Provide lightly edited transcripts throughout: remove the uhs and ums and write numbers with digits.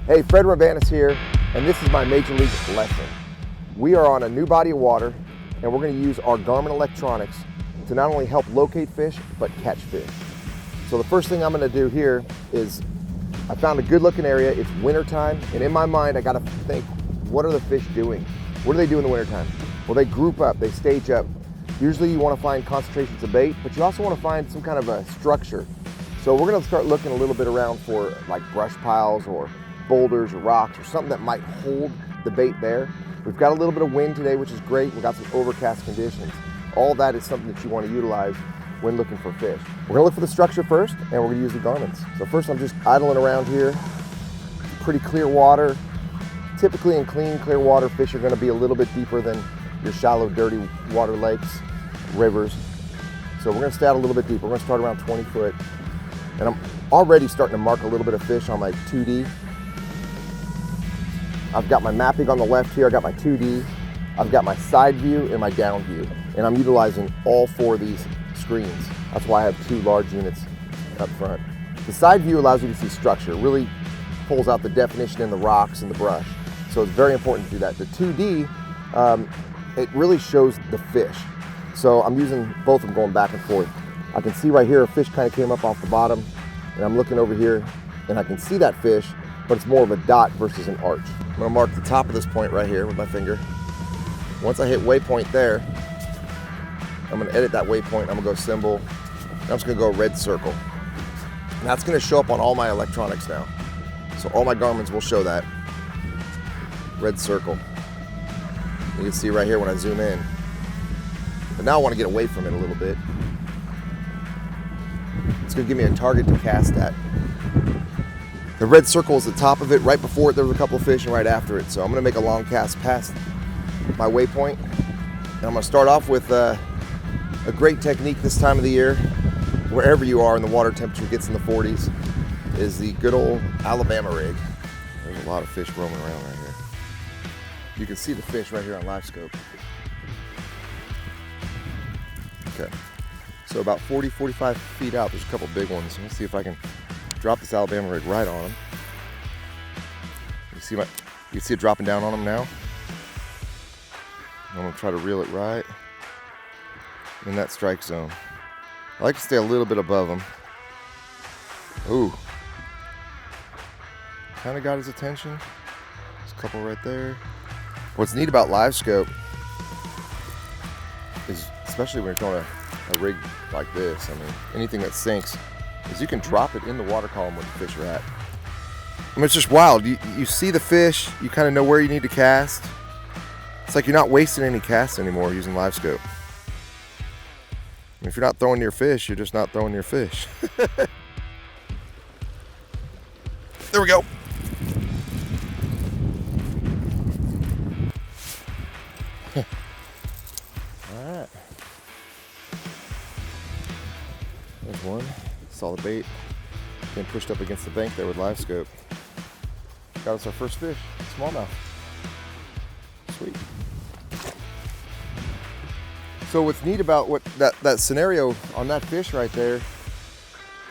Hey, Fred Roumbanis here, and this is my Major League lesson. We are on a new body of water, and we're going to use our Garmin electronics to not only help locate fish, but catch fish. So the first thing I'm going to do here is, I found a good looking area. It's wintertime, and in my mind, I got to think, what are the fish doing? What do they do in the wintertime? Well, they group up, they stage up. Usually you want to find concentrations of bait, but you also want to find some kind of a structure. So we're going to start looking a little bit around for like brush piles or boulders or rocks or something that might hold the bait there. We've got a little bit of wind today, which is great. We've got some overcast conditions. All that is something that you want to utilize when looking for fish. We're gonna look for the structure first, and we're gonna use the Garmins. So first I'm just idling around here. Pretty clear water. Typically in clean, clear water, fish are gonna be a little bit deeper than your shallow, dirty water lakes, rivers. So we're gonna stay out a little bit deeper. We're gonna start around 20 foot. And I'm already starting to mark a little bit of fish on my 2D. I've got my mapping on the left here. I got my 2D. I've got my side view and my down view. And I'm utilizing all four of these screens. That's why I have two large units up front. The side view allows you to see structure. It really pulls out the definition in the rocks and the brush. So it's very important to do that. The 2D, it really shows the fish. So I'm using both of them going back and forth. I can see right here a fish kind of came up off the bottom, and I'm looking over here and I can see that fish, but it's more of a dot versus an arch. I'm gonna mark the top of this point right here with my finger. Once I hit waypoint there, I'm gonna edit that waypoint. I'm gonna go symbol. I'm just gonna go red circle. And that's gonna show up on all my electronics now. So all my Garmins will show that. Red circle. You can see right here when I zoom in. But now I wanna get away from it a little bit. It's gonna give me a target to cast at. The red circle is the top of it. Right before it, there was a couple of fish, and right after it. So I'm gonna make a long cast past my waypoint. And I'm gonna start off with a great technique this time of the year, wherever you are and the water temperature gets in the 40s, is the good old Alabama rig. There's a lot of fish roaming around right here. You can see the fish right here on LivesScope. Okay, so about 40, 45 feet out, there's a couple big ones. Let's see if I can drop this Alabama rig right on them. You can see it dropping down on them now. I'm gonna try to reel it right in that strike zone. I like to stay a little bit above them. Ooh. Kind of got his attention. There's a couple right there. What's neat about LivesScope is, especially when you're throwing a rig like this, I mean, anything that sinks, is you can drop it in the water column where the fish are at. I mean, it's just wild. You see the fish, you kind of know where you need to cast. It's like you're not wasting any casts anymore using LivesScope. If you're not throwing your fish, you're just not throwing your fish. There we go. All right. There's one. Saw the bait. Getting pushed up against the bank there with LivesScope. Got us our first fish. Smallmouth. Sweet. So what's neat about that scenario on that fish right there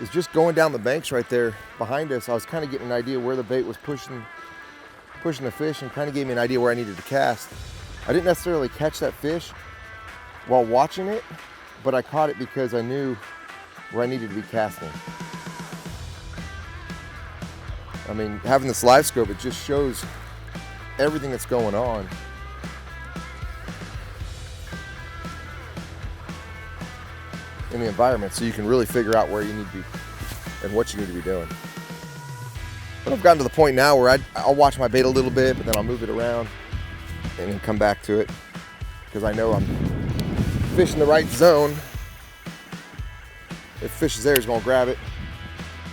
is just going down the banks right there behind us. I was kind of getting an idea where the bait was pushing the fish, and kind of gave me an idea where I needed to cast. I didn't necessarily catch that fish while watching it, but I caught it because I knew where I needed to be casting. I mean, having this LivesScope, it just shows everything that's going on. In the environment, so you can really figure out where you need to be and what you need to be doing. But I've gotten to the point now where I'll watch my bait a little bit, but then I'll move it around and then come back to it, because I know I'm fishing the right zone. If fish is there, he's gonna grab it,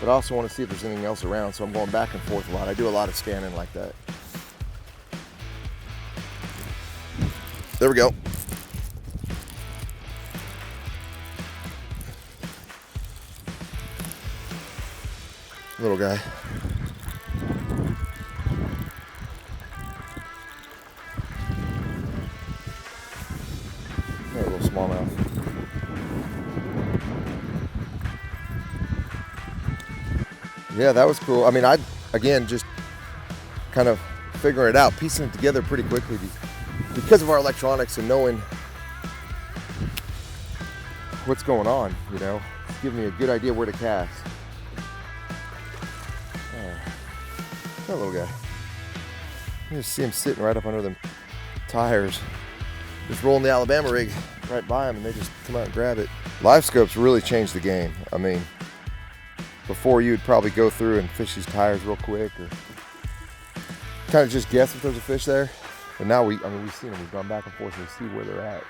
but I also want to see if there's anything else around, so I'm going back and forth a lot. I do a lot of scanning like that. There we go. Little guy. Yeah, a little smallmouth. Yeah, that was cool. I mean, again, just kind of figuring it out, piecing it together pretty quickly because of our electronics and knowing what's going on, you know. It's giving me a good idea where to cast. That little guy. You just see him sitting right up under them tires. Just rolling the Alabama rig right by them and they just come out and grab it. LivesScope's really changed the game. I mean, before you'd probably go through and fish these tires real quick or kind of just guess if there's a fish there. But now we've seen them. We've gone back and forth and we see where they're at.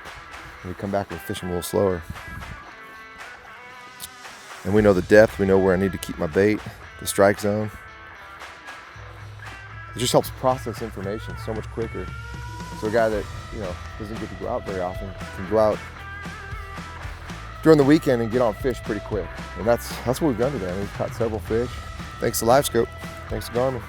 And we come back and we fish them a little slower. And we know the depth. We know where I need to keep my bait, the strike zone. It just helps process information so much quicker. So a guy that, you know, doesn't get to go out very often can go out during the weekend and get on fish pretty quick. And that's what we've done today. We've caught several fish. Thanks to LivesScope. Thanks to Garmin.